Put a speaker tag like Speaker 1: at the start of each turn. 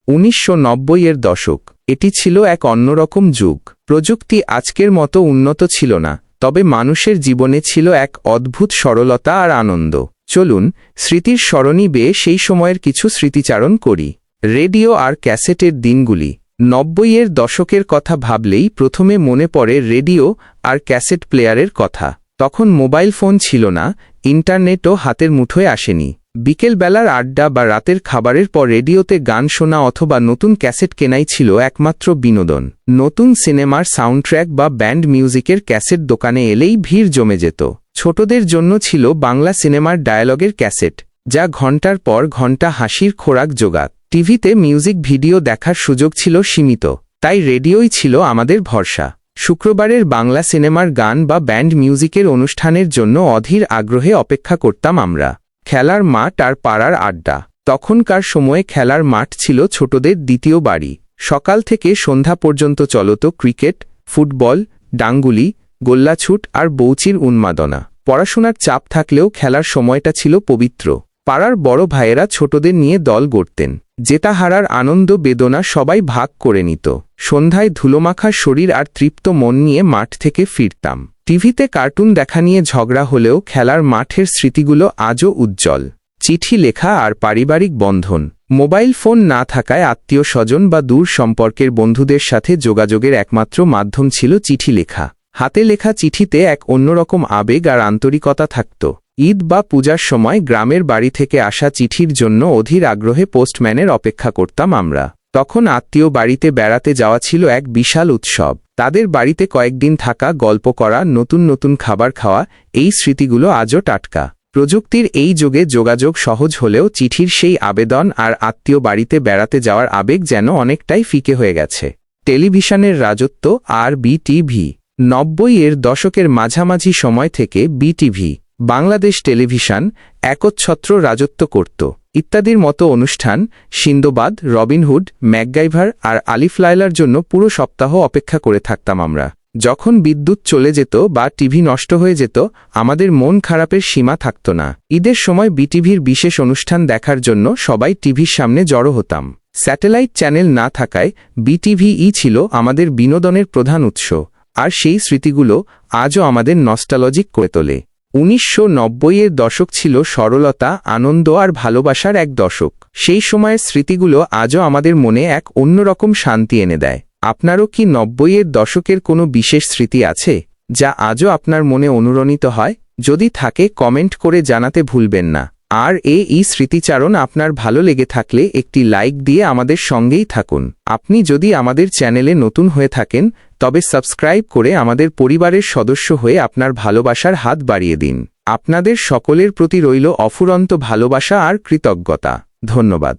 Speaker 1: 1990-এর দশক এটি ছিল এক অন্যরকম যুগ। প্রযুক্তি আজকের মতো উন্নত ছিল না, তবে মানুষের জীবনে ছিল এক অদ্ভুত সরলতা আর আনন্দ। চলুন স্মৃতির সরণি বেয়ে সেই সময়ের কিছু স্মৃতিচারণ করি। রেডিও আর ক্যাসেটের দিনগুলি। 90-এর দশকের কথা ভাবলেই প্রথমে মনে পড়ে রেডিও আর ক্যাসেট প্লেয়ারের কথা। তখন মোবাইল ফোন ছিল না, ইন্টারনেটও হাতের মুঠোয় আসেনি। বিকেলবেলার আড্ডা বা রাতের খাবারের পর রেডিওতে গান শোনা অথবা নতুন ক্যাসেট কেনাই ছিল একমাত্র বিনোদন। নতুন সিনেমার সাউন্ডট্র্যাক বা ব্যান্ড মিউজিকের ক্যাসেট দোকানে এলেই ভিড় জমে যেত। ছোটদের জন্য ছিল বাংলা সিনেমার ডায়ালগের ক্যাসেট, যা ঘণ্টার পর ঘণ্টা হাসির খোরাক জোগাত। টিভিতে মিউজিক ভিডিও দেখার সুযোগ ছিল সীমিত, তাই রেডিওই ছিল আমাদের ভরসা। শুক্রবারের বাংলা সিনেমার গান বা ব্যান্ড মিউজিকের অনুষ্ঠানের জন্য অধীর আগ্রহে অপেক্ষা করতাম আমরা। খেলার মাঠ আর পাড়ার আড্ডা। তখনকার সময়ে খেলার মাঠ ছিল ছোটদের দ্বিতীয় বাড়ি। সকাল থেকে সন্ধ্যা পর্যন্ত চলত ক্রিকেট, ফুটবল, ডাঙ্গুলি, গোল্লাছুট আর বৌচির উন্মাদনা। পড়াশোনার চাপ থাকলেও খেলার সময়টা ছিল পবিত্র। পাড়ার বড় ভাইয়েরা ছোটদের নিয়ে দল গড়তেন। জেতা হারার আনন্দ বেদনা সবাই ভাগ করে নিত। সন্ধ্যায় ধুলোমাখা শরীর আর তৃপ্ত মন নিয়ে মাঠ থেকে ফিরতাম। টিভিতে কার্টুন দেখা নিয়ে ঝগড়া হলেও খেলার মাঠের স্মৃতিগুলো আজও উজ্জ্বল। চিঠি লেখা আর পারিবারিক বন্ধন। মোবাইল ফোন না থাকায় আত্মীয় স্বজন বা দূর সম্পর্কের বন্ধুদের সাথে যোগাযোগের একমাত্র মাধ্যম ছিল চিঠি লেখা। হাতে লেখা চিঠিতে এক অন্যরকম আবেগ আর আন্তরিকতা থাকত। ঈদ বা পূজার সময় গ্রামের বাড়ি থেকে আসা চিঠির জন্য অধীর আগ্রহে পোস্টম্যানের অপেক্ষা করতাম আমরা। তখন আত্মীয় বাড়িতে বেড়াতে যাওয়া ছিল এক বিশাল উৎসব। তাদের বাড়িতে কয়েকদিন থাকা, গল্প করা, নতুন নতুন খাবার খাওয়া, এই স্মৃতিগুলো আজও টাটকা। প্রযুক্তির এই যুগে যোগাযোগ সহজ হলেও চিঠির সেই আবেদন আর আত্মীয় বাড়িতে বেড়াতে যাওয়ার আবেগ যেন অনেকটাই ফিকে হয়ে গেছে। টেলিভিশনের রাজত্ব আর বিটিভি। 90-এর দশকের মাঝামাঝি সময় থেকে বিটিভি, বাংলাদেশ টেলিভিশন একচ্ছত্র রাজত্ব করত। ইত্যাদির মতো অনুষ্ঠান, সিন্দবাদ, রবিনহুড, ম্যাকগাইভার আর আলিফ লায়লার জন্য পুরো সপ্তাহ অপেক্ষা করে থাকতাম আমরা। যখন বিদ্যুৎ চলে যেত বা টিভি নষ্ট হয়ে যেত, আমাদের মন খারাপের সীমা থাকত না। ঈদের সময় বিটিভির বিশেষ অনুষ্ঠান দেখার জন্য সবাই টিভির সামনে জড়ো হতাম। স্যাটেলাইট চ্যানেল না থাকায় বিটিভিই ছিল আমাদের বিনোদনের প্রধান উৎস, আর সেই স্মৃতিগুলো আজও আমাদের নস্টালজিক করে তোলে। 1990-এর দশক ছিল সরলতা, আনন্দ আর ভালোবাসার এক দশক। সেই সময়ের স্মৃতিগুলো আজও আমাদের মনে এক অন্যরকম শান্তি এনে দেয়। আপনারও কি 90-এর দশকের কোনো বিশেষ স্মৃতি আছে, যা আজও আপনার মনে অনুরণিত হয়? যদি থাকে, কমেন্ট করে জানাতে ভুলবেন না। আর এই স্মৃতিচারণ আপনার ভালো লেগে থাকলে একটি লাইক দিয়ে আমাদের সঙ্গেই থাকুন। আপনি যদি আমাদের চ্যানেলে নতুন হয়ে থাকেন, তবে সাবস্ক্রাইব করে আমাদের পরিবারের সদস্য হয়ে আপনার ভালোবাসার হাত বাড়িয়ে দিন। আপনাদের সকলের প্রতি রইল অফুরন্ত ভালোবাসা আর কৃতজ্ঞতা। ধন্যবাদ।